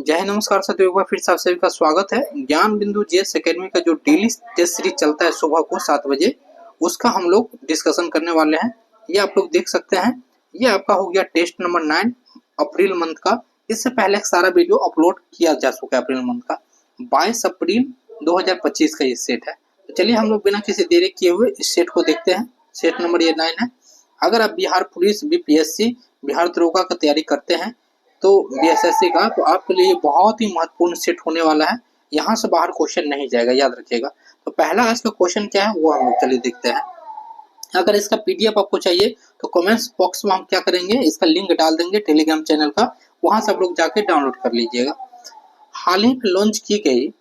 जय हिंद, नमस्कार साथियों, एक बार फिर से आप सभी का स्वागत है। ज्ञान बिंदु जीएस एकेडमी का जो डेली टेस्ट सीरीज चलता है सुबह को 7 बजे, उसका हम लोग डिस्कशन करने वाले हैं। ये आप लोग देख सकते हैं, ये आपका हो गया टेस्ट नंबर 9 अप्रैल मंथ का। इससे पहले एक सारा वीडियो अपलोड किया जा चुका है अप्रैल मंथ का। 22 अप्रैल 2025 का ये सेट है। तो चलिए हम लोग बिना किसी देरी किए हुए इस सेट को देखते हैं। सेट नंबर ये 9 है। अगर आप बिहार पुलिस, बीपीएससी, बिहार दरोगा का तैयारी करते हैं तो बीएसएससी का, तो आपके लिए बहुत ही महत्वपूर्ण सेट होने वाला है। यहाँ से बाहर क्वेश्चन नहीं जाएगा, याद रखिएगा। तो पहला इसका क्वेश्चन क्या है वो हम लोग चलिए देखते हैं। अगर इसका पीडीएफ आपको चाहिए तो कमेंट्स बॉक्स में हम क्या करेंगे, इसका लिंक डाल देंगे टेलीग्राम चैनल का, वहां से आप लोग जाके डाउनलोड कर लीजिएगा। हाल ही में लॉन्च की गई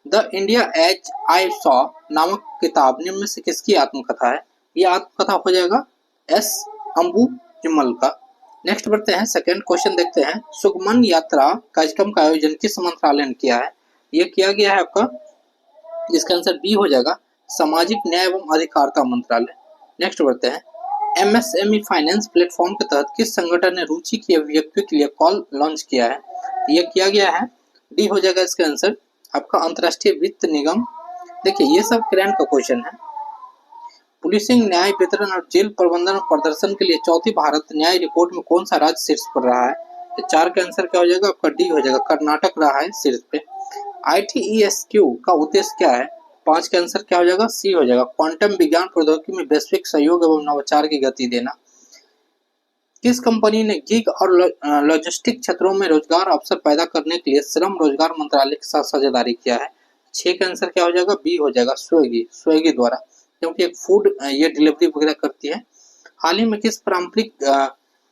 the India as I saw नामक किताब निम्न में से किसकी आत्मकथा है? ये आत्मकथा हो जाएगा एस अंबु जिमल का। नेक्स्ट बढ़ते हैं, सेकंड क्वेश्चन देखते हैं। सुगमन यात्रा कार्यक्रम का आयोजन किस मंत्रालय ने किया है? ये किया गया है आपका, इसका आंसर बी हो जाएगा, सामाजिक न्याय एवं अधिकारिता मंत्रालय। नेक्स्ट बढ़ते हैं, एमएसएमई फाइनेंस प्लेटफॉर्म के तहत किस संगठन ने रुचि की अभिव्यक्ति के लिए कॉल लॉन्च किया है? ये किया गया है, डी हो जाएगा इसका आंसर आपका, अंतर्राष्ट्रीय वित्त निगम। देखिए ये सब करंट का क्वेश्चन है। पुलिसिंग, न्याय वितरण और जेल प्रबंधन और प्रदर्शन के लिए चौथी भारत न्याय रिपोर्ट में कौन सा राज्य शीर्ष पर रहा है? तो 4 का आंसर क्या हो जाएगा आपका, डी हो जाएगा, कर्नाटक रहा है शीर्ष पे। ITESQ का उद्देश्य क्या है? 5 का आंसर क्या हो जाएगा, सी हो जाएगा, क्वांटम विज्ञान प्रौद्योगिकी में वैश्विक सहयोग एवं नवाचार की गति देना। किस कंपनी ने गिग और लॉजिस्टिक क्षेत्रों में रोजगार अवसर पैदा करने के लिए श्रम रोजगार मंत्रालय के साथ साझेदारी किया है? 6 का आंसर क्या हो जाएगा, बी हो जाएगा, स्विगी द्वारा, क्योंकि एक फूड ये डिलीवरी वगैरह करती है। हाल ही में किस पारंपरिक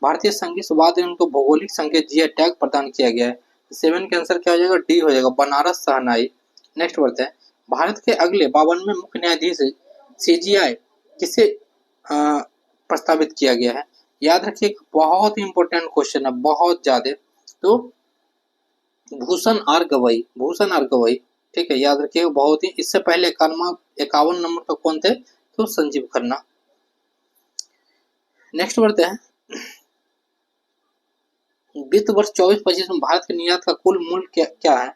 भारतीय संगीत वाद्य यंत्र को भौगोलिक संकेत जीआई टैग प्रदान किया गया है? 7 का आंसर क्या हो जाएगा, डी हो जाएगा, बनारस शहनाई। नेक्स्ट बढ़ते हैं, भारत के अगले 52वें मुख्य न्यायाधीश CGI किसे प्रस्तावित किया गया है? याद रखिए बहुत ही इंपॉर्टेंट क्वेश्चन है, बहुत ज्यादा। तो भूषण आर गवई, ठीक है, याद रखिएगा बहुत ही। इससे पहले 51 नंबर का कौन थे? तो संजीव खन्ना। नेक्स्ट बढ़ते हैं, वित्त वर्ष 24-25 में भारत के निर्यात का कुल मूल्य क्या है?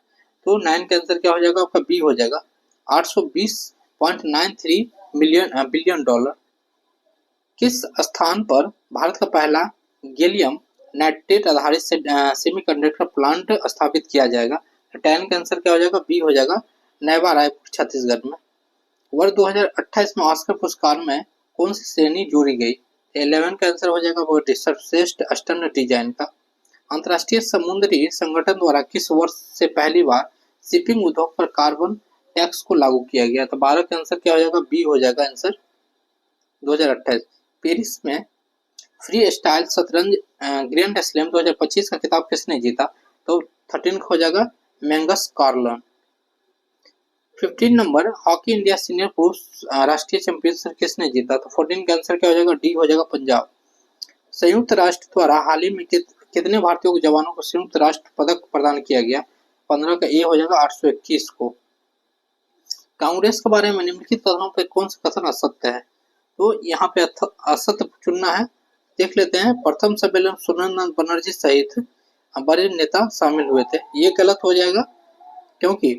तो 9 का आंसर क्या हो जाएगा आपका, बी हो जाएगा, 820.93 बिलियन डॉलर। किस स्थान पर भारत का पहला गैलियम नाइट्रेट आधारित सेमीकंडक्टर प्लांट स्थापित किया जाएगा? 10 का आंसर क्या हो जाएगा, बी हो जाएगा, नैवा रायपुर छत्तीसगढ़ में। वर्ष 2028 में ऑस्कर पुरस्कार में कौन सी श्रेणी जोड़ी गई? 11 का आंसर हो जाएगा वो सर्वश्रेष्ठ स्टंट डिजाइन का। अंतर्राष्ट्रीय समुद्री संगठन द्वारा किस वर्ष से पहली बार शिपिंग उद्योग पर कार्बन टैक्स को लागू किया गया? तो 12 का आंसर क्या हो जाएगा, बी हो जाएगा आंसर, 2028। पेरिस में फ्री स्टाइल शतरंज ग्रैंड स्लैम 2025 का खिताब किसने जीता? तो 13 हो जाएगा, मैंगस कार्लन। 15 नंबर, हॉकी इंडिया सीनियर पुरुष राष्ट्रीय चैंपियनशिप किसने जीता? तो 14 का आंसर क्या हो जाएगा, डी हो जाएगा, पंजाब। संयुक्त राष्ट्र द्वारा हाल ही में कितने भारतीय जवानों को संयुक्त राष्ट्र पदक प्रदान किया गया? 15 का ए हो जाएगा, 821 को। कांग्रेस के बारे में निम्नलिखित कथनों पर कौन सा कथन असत्य है? तो यहाँ पे असत्य चुनना है, देख लेते हैं। प्रथम सम्मेलन सुरेंद्र बनर्जी सहित बड़े नेता शामिल हुए थे, ये गलत हो जाएगा, क्योंकि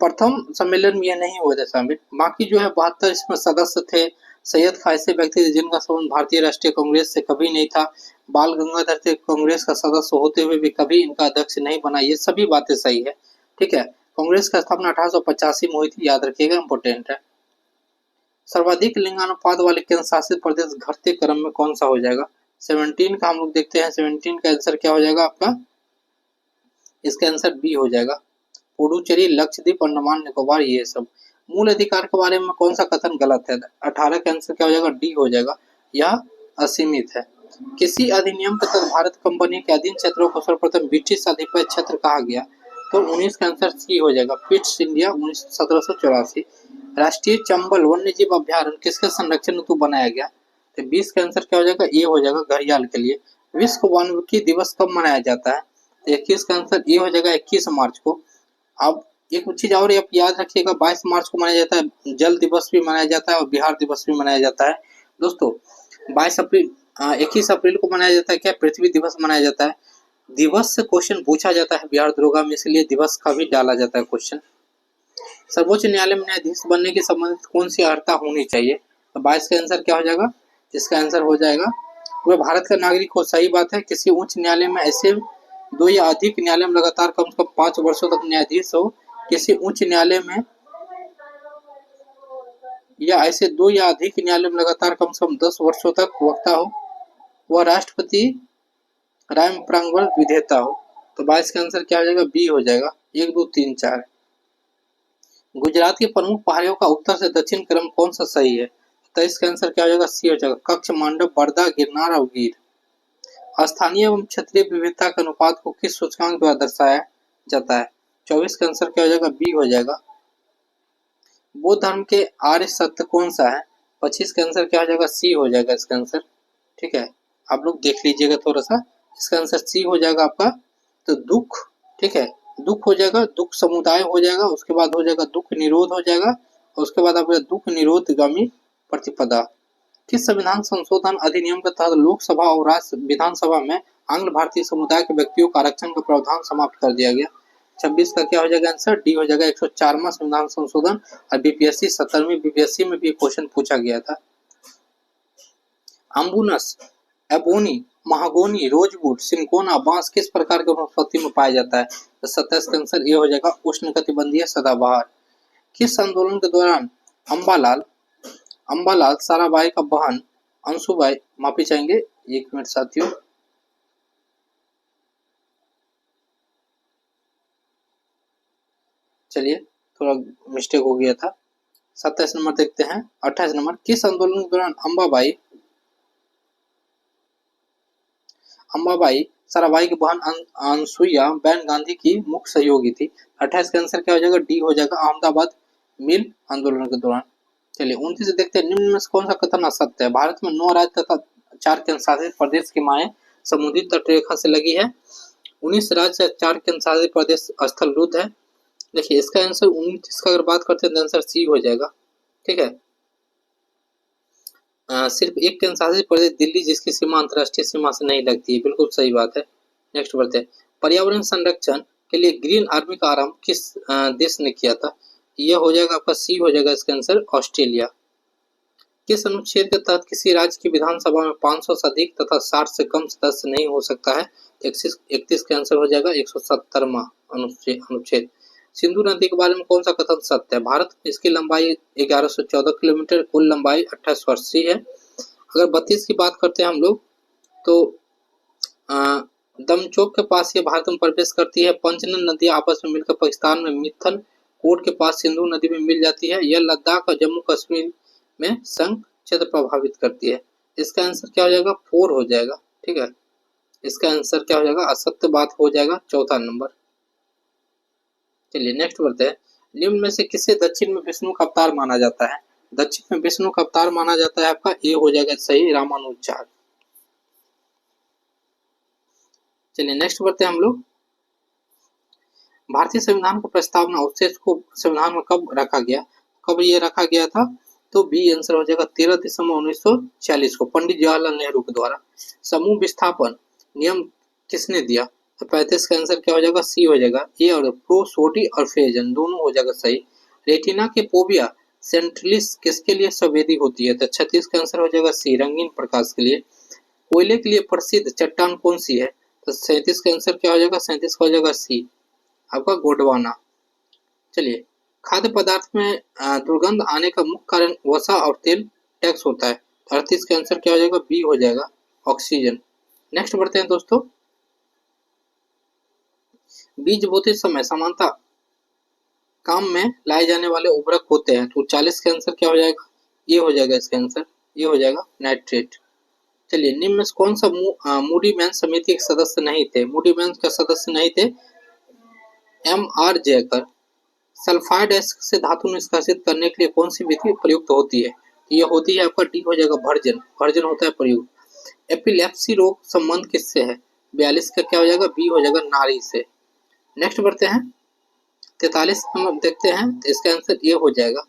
प्रथम सम्मेलन में ये नहीं हुए थे शामिल। बाकी जो है 72 इसमें सदस्य थे। सैयद खां ऐसे व्यक्ति थे जिनका संबंध भारतीय राष्ट्रीय कांग्रेस से कभी नहीं था। बाल गंगाधर थे, कांग्रेस का सदस्य होते हुए भी कभी इनका अध्यक्ष नहीं बना। ये सभी बातें सही है, ठीक है। कांग्रेस का स्थापना 1885 में हुई थी, याद रखिएगा, इंपोर्टेंट है। सर्वाधिक लिंगानुपात वाले केंद्र शासित प्रदेश घटते क्रम में कौन सा हो जाएगा? 17 का हम लोग देखते हैं। 17 का आंसर क्या हो जाएगा आपका, इसका आंसर बी हो जाएगा, पुडुचेरी, लक्षद्वीप, अंडमान निकोबार, ये सब। मूल अधिकार के बारे में कौन सा कथन गलत है? 18 का आंसर क्या हो जाएगा, डी हो जाएगा, यह असीमित है। किसी अधिनियम के तहत भारत कंपनी के अधीन क्षेत्रों को सर्वप्रथम ब्रिटिश आधिपत्य क्षेत्र कहा गया? तो 19 का आंसर सी हो जाएगा, पिट्स इंडिया, 1784। राष्ट्रीय चंबल वन्यजीव अभ्यारण्य किसके संरक्षण हेतु बनाया गया? तो 20 का आंसर क्या हो जाएगा, ए हो जाएगा, घड़ियाल के लिए। विश्व वानिकी दिवस कब मनाया जाता है? तो 21 का आंसर ए हो जाएगा, 21 मार्च को। अब एक चीज और आप याद रखिएगा, 22 मार्च को मनाया जाता है जल दिवस भी मनाया जाता है और बिहार दिवस भी मनाया जाता है दोस्तों। 21 अप्रैल को मनाया जाता है क्या, पृथ्वी दिवस मनाया जाता है। दिवस से क्वेश्चन पूछा जाता है बिहार दरोगा में, इसलिए दिवस का भी डाला जाता है क्वेश्चन। सर्वोच्च न्यायालय में न्यायाधीश बनने की संबंधित कौन सी अर्हता होनी चाहिए? तो 22 का आंसर क्या हो जाएगा? इसका आंसर हो जाएगा वह भारत का नागरिक हो। सही बात है। किसी उच्च न्यायालय में ऐसे 2 या अधिक न्यायालय में लगातार कम से कम 5 वर्षों तक न्यायाधीश हो। किसी उच्च न्यायालय में या ऐसे 2 या अधिक न्यायालय में लगातार कम से कम 10 वर्षों तक वक्ता हो। वह राष्ट्रपति राय में प्रांगण विधेयता हो। तो 22 का आंसर क्या हो जाएगा? बी हो जाएगा। 1 2 3 4। गुजरात की प्रमुख पहाड़ियों का उत्तर से दक्षिण क्रम कौन सा सही है? तो इसका आंसर क्या हो जाएगा? सी हो जाएगा। कच्छ, मांडव, बरदा, गिरनार और गिर। स्थानीय एवं क्षेत्रीय विविधता के अनुपात को किस सूचकांक द्वारा दर्शाया जाता है? 24 का आंसर क्या हो जाएगा? बी हो जाएगा। बौद्ध धर्म के आर्य सत्य कौन सा है? 25 का आंसर क्या हो जाएगा? सी हो जाएगा इसका आंसर। ठीक है, आप लोग देख लीजिएगा थोड़ा सा। इसका आंसर सी हो जाएगा आपका। तो दुख, ठीक है, दुख हो जाएगा, दुख समुदाय हो जाएगा, उसके बाद हो जाएगा दुख निरोध हो जाएगा, और उसके बाद आपका दुख निरोधगामी प्रतिपदा। किस संविधान संशोधन अधिनियम के तहत लोकसभा और राज्य विधानसभा में आंग्ल भारतीय समुदाय के व्यक्तियों का आरक्षण का प्रावधान समाप्त कर दिया गया? 26 का क्या हो जाएगा आंसर? डी हो जाएगा। 104वां संविधान संशोधन। और बीपीएससी 17वीं बीपीएससी में भी क्वेश्चन पूछा गया था। अम्बुनस, एबोनी, महागोनी, रोजवुड, सिंकोना बांस किस प्रकार के वनस्पति में पाया जाता है? तो 27 का आंसर ये हो जाएगा। उष्णकटिबंधीय सदाबहार। किस आंदोलन के दौरान अंबालाल साराभाई का बहन अंशुबाई, माफी चाहेंगे 1 मिनट साथियों, चलिए थोड़ा मिस्टेक हो गया था। 27 नंबर देखते हैं। 28 नंबर, किस आंदोलन के दौरान अंबाबाई साराभाई की बहन अनसुईया बैन गांधी की मुख्य सहयोगी थी? 28 का आंसर क्या हो जाएगा? डी हो जाएगा। अहमदाबाद मिल आंदोलन के दौरान। चलिए 29 देखते हैं। निम्न में से कौन सा कथन असत्य है? भारत में 9 राज्य तथा 4 केंद्र शासित प्रदेश की माएँ समुद्री तटरेखा से लगी है। 19 राज्य 4 केंद्र शासित प्रदेश स्थल रुद्ध है। देखिए इसका आंसर 29 का अगर बात करते हैं तो आंसर सी हो जाएगा। ठीक है, सिर्फ एक केंद्र शासित प्रदेश दिल्ली जिसकी सीमा अंतर्राष्ट्रीय सीमा से नहीं लगती है। बिल्कुल सही बात है। नेक्स्ट बढ़ते हैं। पर्यावरण संरक्षण के लिए ग्रीन आर्मी का आरंभ किस देश ने किया था? यह हो जाएगा आपका सी हो जाएगा इसका आंसर, ऑस्ट्रेलिया। किस अनुच्छेद के तहत किसी राज्य की विधानसभा में 500 से अधिक तथा 60 से कम सदस्य नहीं हो सकता है? 31 का आंसर हो जाएगा 170वां अनुच्छेद। सिंधु नदी के बारे में कौन सा कथन सत्य है? भारत में इसकी लंबाई 1114 किलोमीटर, कुल लंबाई 28 वर्षीय है। अगर 32 की बात करते हैं हम लोग तो दमचौक के पास ये भारत में प्रवेश करती है। पंचनद नदी आपस में मिलकर पाकिस्तान में मिथन कोट के पास सिंधु नदी में मिल जाती है। यह लद्दाख और जम्मू कश्मीर में संघ क्षेत्र प्रभावित करती है। इसका आंसर क्या हो जाएगा? 4 हो जाएगा। ठीक है, इसका आंसर क्या हो जाएगा? असत्य बात हो जाएगा। 4था नंबर। चलिए नेक्स्ट बढ़ते हैं। निम्न में से किसे दक्षिण में विष्णु का अवतार माना जाता है? दक्षिण में विष्णु का अवतार माना जाता है आपका ए हो जाएगा सही, रामानुजाचार्य। चलिए नेक्स्ट बढ़ते हैं हम लोग। भारतीय संविधान का प्रस्तावना उद्देश्य को संविधान में कब रखा गया? कब ये रखा गया था? तो बी आंसर हो जाएगा 13 दिसंबर 1946 को पंडित जवाहरलाल नेहरू के द्वारा। समूह विस्थापन नियम किसने दिया? तो 35 का आंसर क्या हो जाएगा? सी हो जाएगा। ए और प्रो सोडी और फेजन दोनों हो जाएगा सही। रेटिना के पोबिया सेंट्रलिस किसके लिए संवेदी होती है? तो 36 का आंसर हो जाएगा सी, रंगीन प्रकाश के लिए। कोयले के लिए प्रसिद्ध चट्टान कौन सी है? तो 37 का आंसर क्या हो जाएगा? 37 का हो जाएगा सी, आपका गोंडवाना। चलिए, खाद्य पदार्थ में दुर्गंध आने का मुख्य कारण वसा और तेल टैक्स होता है। 38 का आंसर क्या हो जाएगा? बी हो जाएगा, ऑक्सीजन। नेक्स्ट बढ़ते हैं दोस्तों। बीज बोते समय समानता काम में लाए जाने वाले उर्वरक होते हैं। तो 40 का आंसर क्या हो जाएगा? ये हो जाएगा इसका आंसर, ये हो जाएगा नाइट्रेट। चलिए, निम्न में कौन सा मूडी मैन समिति के सदस्य नहीं थे? मूडी मैन का सदस्य नहीं थे M.R. जयकर। सल्फाइड एसिड से धातु निष्कासित करने के लिए कौन सी विधि प्रयुक्त होती है? यह होती है आपका डी हो जाएगा भर्जन, भर्जन होता है प्रयुक्त। एपिलेप्सी रोग संबंध किससे है? 42 का क्या हो जाएगा? बी हो जाएगा नारी से। नेक्स्ट बढ़ते हैं। 43 नंबर देखते हैं, तो इसका आंसर ए हो जाएगा।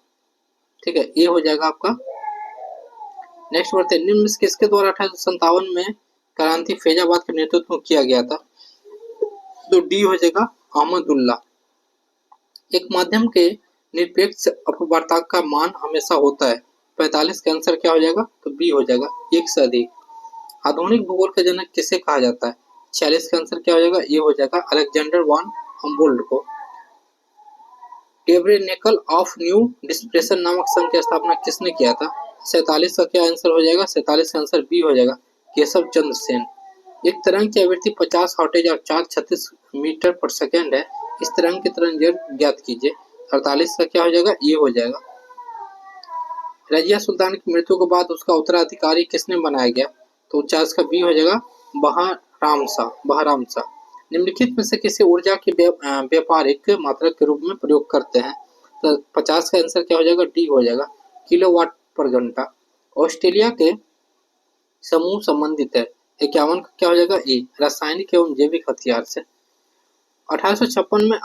ठीक है, ए हो जाएगा आपका। नेक्स्ट बढ़ते हैं। निम्न किसके द्वारा 1857 में क्रांति फैजाबाद के नेतृत्व में किया गया था? तो डी हो जाएगा अहमदुल्ला। एक माध्यम के निरपेक्ष अपवर्तक का मान हमेशा होता है। 45 का आंसर क्या हो जाएगा? तो बी हो जाएगा, एक से अधिक। आधुनिक भूगोल का जनक किसे कहा जाता है? 46 का आंसर क्या हो जाएगा? ये हो जाएगा अलेक्जेंडर वॉन हम्बोल्ट को। टेबरेनेकल ऑफ न्यू डिस्प्रेशन नामक संघ की स्थापना किसने किया था? 47 का क्या आंसर हो जाएगा? 47 का आंसर बी हो जाएगा, केशव चंद्र सेन। एक तरंग की आवृत्ति 50 हर्ट्ज और 436 मीटर पर सेकंड है। इस तरंग की तरंग ज्ञात कीजिए। 48 का क्या हो जाएगा? ये हो जाएगा। रजिया सुल्तान की मृत्यु के बाद उसका उत्तराधिकारी किसने बनाया गया? तो 49 का बी हो जाएगा, बहराम शाह। निम्नलिखित में से किसी ऊर्जा की व्यापारिक मात्रक के रूप में प्रयोग करते हैं? तो 50 का आंसर क्या हो जाएगा? डी हो जाएगा, किलोवाट पर घंटा। ऑस्ट्रेलिया के समूह संबंधित है। 51 का क्या हो जाएगा? ए, रासायनिक एवं जैविक हथियार से। 1856 में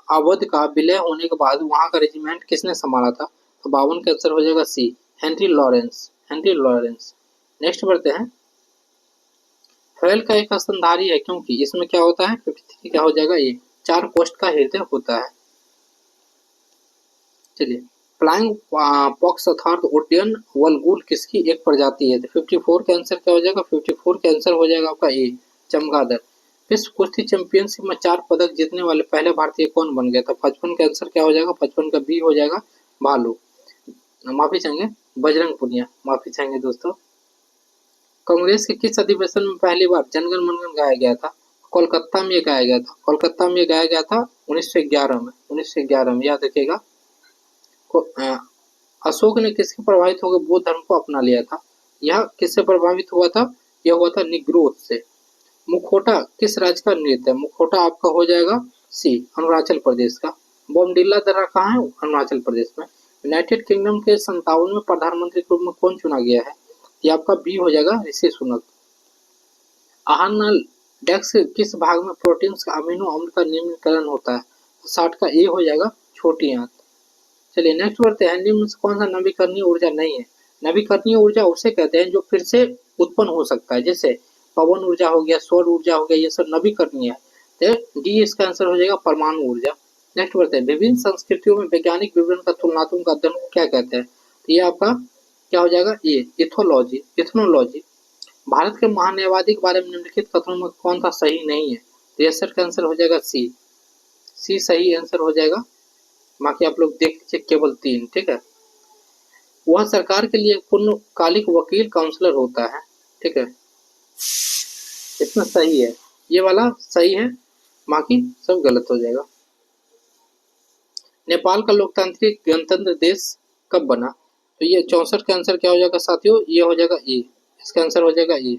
अवध का विलय होने के बाद वहां का रेजिमेंट किसने संभाला था? तो 52 का आंसर हो जाएगा सी, हेनरी लॉरेंस। नेक्स्ट बढ़ते हैं। फैल का एक स्तनधारी है क्योंकि इसमें क्या होता है? 53 क्या हो जाएगा? ये 4 कोष्ठ का हृदय होता है। चलिए, फ्लाइंग पॉक्स अर्थात ओटियन वलगुल किसकी एक प्रजाति है? तो 54 का आंसर क्या हो जाएगा? 54 का आंसर हो जाएगा आपका ए, चमगादड़। विश्व कुश्ती चैंपियनशिप में 4 पदक जीतने वाले पहले भारतीय कौन बन गया था? 55 का आंसर क्या हो जाएगा? 55 का बी हो जाएगा, भालू। माफी चाहेंगे, बजरंग पुनिया, माफी चाहेंगे दोस्तों। कांग्रेस के किस अधिवेशन में पहली बार जनगण मनगण गाया गया था? कोलकाता में गाया गया था। कोलकाता में गाया गया था 1911 में, याद रखिएगा। अशोक ने किसके प्रभावित होकर बौद्ध धर्म को अपना लिया था? यह किससे प्रभावित हुआ था? यह हुआ था निग्रोध से। मुखौटा किस राज्य का नृत्य है? मुखौटा आपका हो जाएगा सी, अरुणाचल प्रदेश का। बोमडिल्ला दर्रा कहाँ है? अरुणाचल प्रदेश में। यूनाइटेड किंगडम के 57वें प्रधानमंत्री के रूप में कौन चुना गया है? ये आपका बी हो जाएगा, ऋषि सुनक। आहार नल डेक्स किस भाग में प्रोटीन्स का अमीनो अम्ल का निम्नीकरण होता है? 60 का ए हो जाएगा, छोटी आंत। चलिए नेक्स्ट बढ़ते हैं। निम्न से कौन सा नवीकरणीय ऊर्जा नहीं है? नवीकरणीय ऊर्जा उसे कहते हैं जो फिर से उत्पन्न हो सकता है, जैसे पवन ऊर्जा हो गया, सौर ऊर्जा हो गया, ये सब नवीकरणीय है। तो डी इसका आंसर हो जाएगा, परमाणु ऊर्जा। नेक्स्ट बढ़ते हैं। विभिन्न संस्कृतियों में वैज्ञानिक विवरण का तुलनात्मक अध्ययन क्या कहते हैं? तो ये आपका क्या हो जाएगा? ये इथनोलॉजी। भारत के महान्यायवादी के बारे में निम्नलिखित कथनों में कौन सा सही नहीं है? तो ये सर का आंसर हो जाएगा सी सही आंसर हो जाएगा। बाकी आप लोग देख लीजिए, केवल 3, ठीक है। वह सरकार के लिए पूर्णकालिक वकील काउंसलर होता है, ठीक है। इसमें सही है, ये वाला सही है, बाकी सब गलत हो जाएगा। नेपाल का लोकतांत्रिक गणतंत्र देश कब बना? तो ये 64 का आंसर क्या हो जाएगा साथियों? ये हो जाएगा ए, इसका आंसर हो जाएगा ए,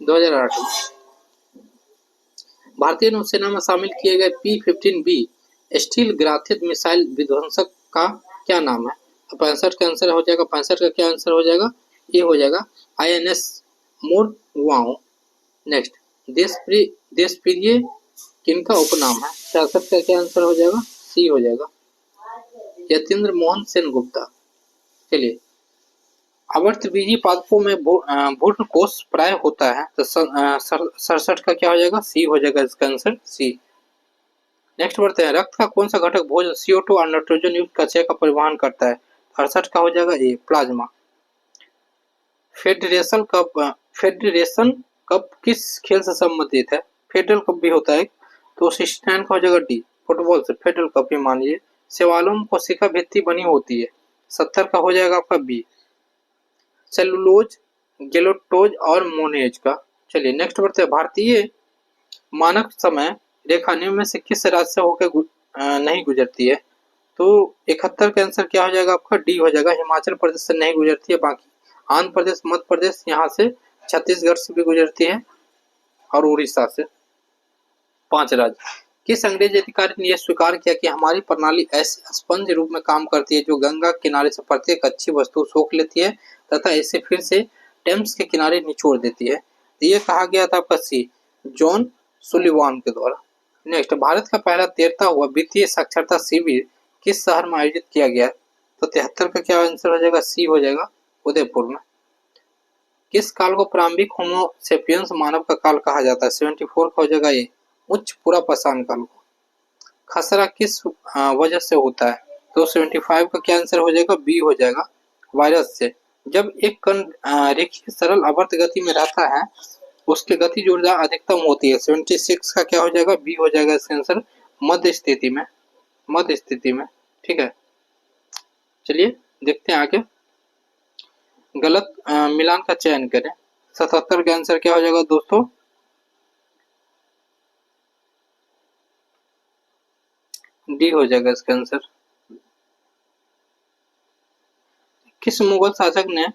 2008 में। भारतीय नौसेना में शामिल किए गए P-15B स्टील ग्राथित मिसाइल विध्वंसक का क्या नाम है? तो 65 का आंसर हो जाएगा, 65 का क्या आंसर हो जाएगा? ये हो जाएगा INS मोरगांव। नेक्स्ट, देशप्रिय किनका उपनाम है? 66 का क्या आंसर हो जाएगा? सी हो जाएगा, यतीन्द्र मोहन सेनगुप्ता। चलिए, आवर्तबीजी पादपों में भ्रूण कोष प्राय होता है, तो 67 का क्या हो जाएगा? सी हो जाएगा, इसका आंसर सी। नेक्स्ट बढ़ते हैं। रक्त का कौन सा घटक भोजन CO2 और नाइट्रोजन युक्त कचरे का परिवहन करता है? 68 का हो जाएगा ए, प्लाज्मा। फेडरेशन कप किस खेल से संबंधित है? फेडरल कप भी होता है, तो 69 का हो जाएगा डी, फुटबॉल से फेडरल कप ही मानिए। सेवालों में कोशिका भित्ति बनी होती है, 70 का हो जाएगा आपका बी, सेलुलोज, गेलोटोज और मोनेज का। चलिए नेक्स्ट बढ़ते हैं। भारतीय मानक समय रेखा निम्न में से किस राज्य से होकर नहीं गुजरती है? तो 71 का आंसर क्या हो जाएगा आपका? डी हो जाएगा, हिमाचल प्रदेश से नहीं गुजरती है। बाकी आंध्र प्रदेश, मध्य प्रदेश, यहाँ से छत्तीसगढ़ से भी गुजरती है और उड़ीसा से। 5 राज्य। किस अंग्रेज अधिकारी ने यह स्वीकार किया कि हमारी प्रणाली ऐसे स्पंज रूप में काम करती है जो गंगा किनारे से प्रत्येक अच्छी वस्तु सोख लेती है तथा इसे फिर से टेम्स के किनारे निचोड़ देती है? ये कहा गया था आपका सी, जॉन सुलिवान के द्वारा। नेक्स्ट, भारत का पहला तैरता हुआ वित्तीय साक्षरता शिविर किस शहर में आयोजित किया गया? तो 73 का क्या आंसर हो जाएगा? सी हो जाएगा, उदयपुर में। किस काल को प्रारंभिक होमो सेपियंस मानव का काल कहा जाता है? 74 का हो जाएगा ये, उच्च पूरा पसान काल को। खसरा किस वजह से होता है? तो 75 का क्या आंसर हो जाएगा? बी हो जाएगा, वायरस से। जब एक कण रेखीय सरल आवर्त गति में रहता है उसकी गतिज ऊर्जा अधिकतम होती है। 76 का क्या हो जाएगा? बी हो जाएगा इसका आंसर, मध्य स्थिति में, मध्य स्थिति में। ठीक है, चलिए देखते हैं आगे। गलत मिलान का चयन करें। 77 का आंसर क्या हो जाएगा दोस्तों? डी हो जाएगा इसका आंसर। किस मुगल शासक ने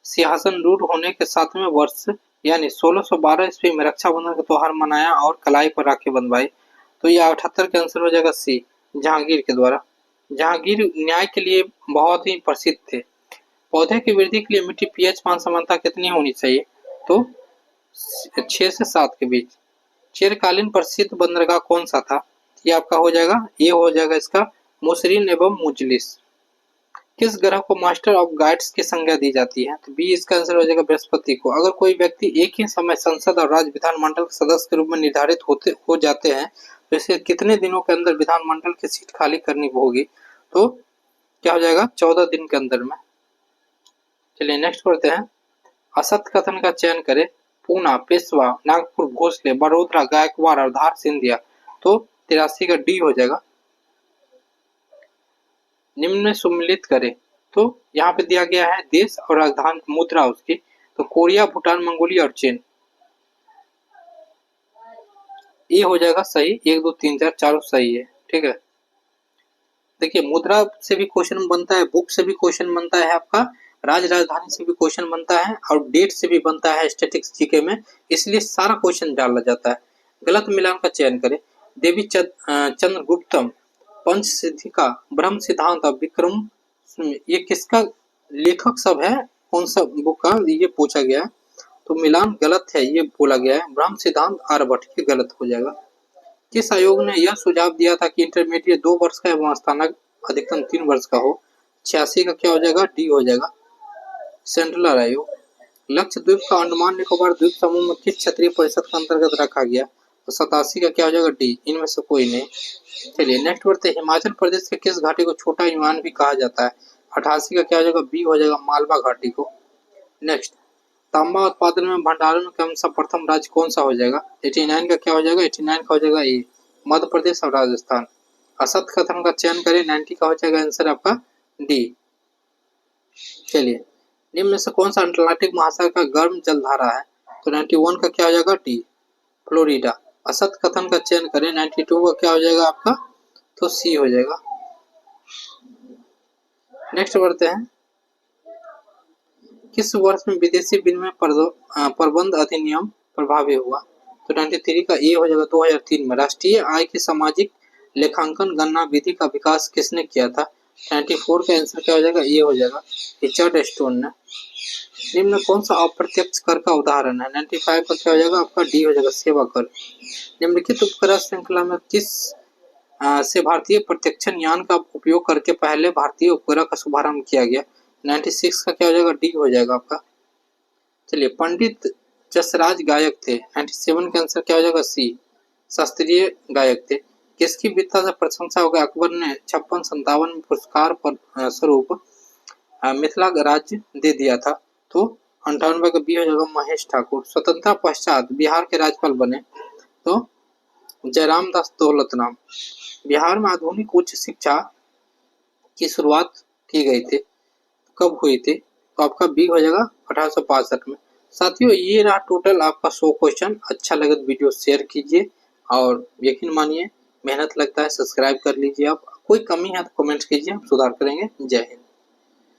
सिंहासन रूढ़ होने के 7वें वर्ष यानी 1612 ईस्वी में रक्षाबंधन का त्योहार मनाया और कलाई पर राखी बंधवाई? तो ये 78 का आंसर हो जाएगा सी, जहांगीर के द्वारा। जहांगीर न्याय के लिए बहुत ही प्रसिद्ध थे। पौधे की वृद्धि के लिए मिट्टी पीएच मान समानता कितनी होनी चाहिए? तो 6 से 7 के बीच। चिरकालीन प्रसिद्ध बंदरगाह कौन सा था? ये आपका हो जाएगा, ये हो जाएगा इसका मुसरीन एवं मुजलिस। किस ग्रह को मास्टर ऑफ गाइड्स की संज्ञा दी जाती है? तो बी इसका आंसर हो जाएगा बृहस्पति को। अगर कोई व्यक्ति एक ही समय संसद और राज्य विधानमंडल के सदस्य के रूप में निर्धारित हो जाते हैं तो इसे कितने दिनों के अंदर विधानमंडल की सीट खाली करनी होगी? तो क्या हो जाएगा? 14 दिन के अंदर में। चलिए नेक्स्ट करते हैं। असत्य कथन का चयन करें। पूना, पेशवा, नागपुर, भोसले, बड़ोदरा, गायकवाड़ और धार सिंधिया। तो 83 का डी हो जाएगा। निम्न में सम्मिलित करें। तो यहाँ पे दिया गया है देश और राजधानी मुद्रा उसकी, तो कोरिया, भूटान, मंगोलिया और चीन। ये हो जाएगा सही। 1 2 3 4 चारों सही है। ठीक है, देखिए मुद्रा से भी क्वेश्चन बनता है, बुक से भी क्वेश्चन बनता है, आपका राजधानी से भी क्वेश्चन बनता है और डेट से भी बनता है स्टैटिक्स जीके में, इसलिए सारा क्वेश्चन डाला जाता है। गलत मिलान का चयन करें। देवी चंद्रगुप्तम, पंचसिद्धिका, ब्रह्म सिद्धांत, विक्रम, ये किसका लेखक सब है? कौन सा बुक का ये पूछा गया है? तो मिलान गलत है, ये बोला गया है ब्रह्म सिद्धांत आर्यभट्ट, ये गलत हो जाएगा। किस आयोग ने यह सुझाव दिया था कि इंटरमीडिएट 2 वर्ष का एवं स्नातक अधिकतम 3 वर्ष का हो? 86 का क्या हो जाएगा? डी हो जाएगा, सेंट्रल आयोग। लक्षद्वीप का अंडमान निकोबार द्वीप समूह में किस क्षेत्रीय परिषद के अंतर्गत रखा गया? तो 87 का क्या हो जाएगा? डी, इनमें से कोई नहीं। चलिए नेक्स्ट बढ़ते हैं। हिमाचल प्रदेश के किस घाटी को छोटा युआन भी कहा जाता है? 88 का क्या हो जाएगा? बी हो जाएगा, मालवा घाटी को। नेक्स्ट, तांबा उत्पादन में भंडारण में क्रम सा प्रथम राज्य कौन सा हो जाएगा? 89 का क्या हो जाएगा? 89 का हो जाएगा ए, मध्य प्रदेश और राजस्थान। असत्य कथन का चयन करें। 90 का हो जाएगा आंसर आपका डी। चलिए, निम्न में से कौन सा अटलांटिक महासागर का गर्म जलधारा है? तो 91 का क्या हो जाएगा? D, Florida. असत्य कथन का चयन करें। 92 का क्या हो जाएगा आपका? तो सी हो जाएगा। नेक्स्ट बढ़ते हैं। किस वर्ष में विदेशी विनिमय प्रबंध अधिनियम प्रभावी हुआ? तो 93 का ए हो जाएगा। 2003 में। राष्ट्रीय आय की सामाजिक लेखांकन गणना विधि का विकास किसने किया था? 94 का आंसर क्या हो जाएगा? ए हो जाएगा, रिचर्ड स्टोन ने। निम्न कौन सा अप्रत्यक्ष कर का उदाहरण है? 95 का क्या हो जाएगा आपका? डी हो जाएगा, सेवा कर। निम्नलिखित उपग्रह श्रृंखला में किस से भारतीय प्रत्यक्षण यान का उपयोग करके पहले भारतीय उपग्रह का शुभारंभ किया गया? 96 का क्या हो जाएगा? डी हो जाएगा आपका। चलिए, पंडित जसराज गायक थे। 97 का आंसर क्या हो जाएगा? सी, शास्त्रीय गायक थे। किसकी विद्वता से प्रशंसा हो गया? अकबर ने 56-57 पुरस्कार पर स्वरूप मिथिला राज्य दे दिया था। तो 98 का बी हो जाएगा, महेश ठाकुर। स्वतंत्रता पश्चात बिहार के राज्यपाल बने तो जयराम दास दौलतराम। बिहार में आधुनिक उच्च शिक्षा की शुरुआत की गई थी, कब हुई थी? तो आपका बी हो जाएगा 1865 में। साथियों, ये रहा टोटल आपका 100 क्वेश्चन। अच्छा लगे तो वीडियो शेयर कीजिए और यकीन मानिए मेहनत लगता है, सब्सक्राइब कर लीजिए। आप कोई कमी है तो कमेंट कीजिए, हम सुधार करेंगे। जय हिंद।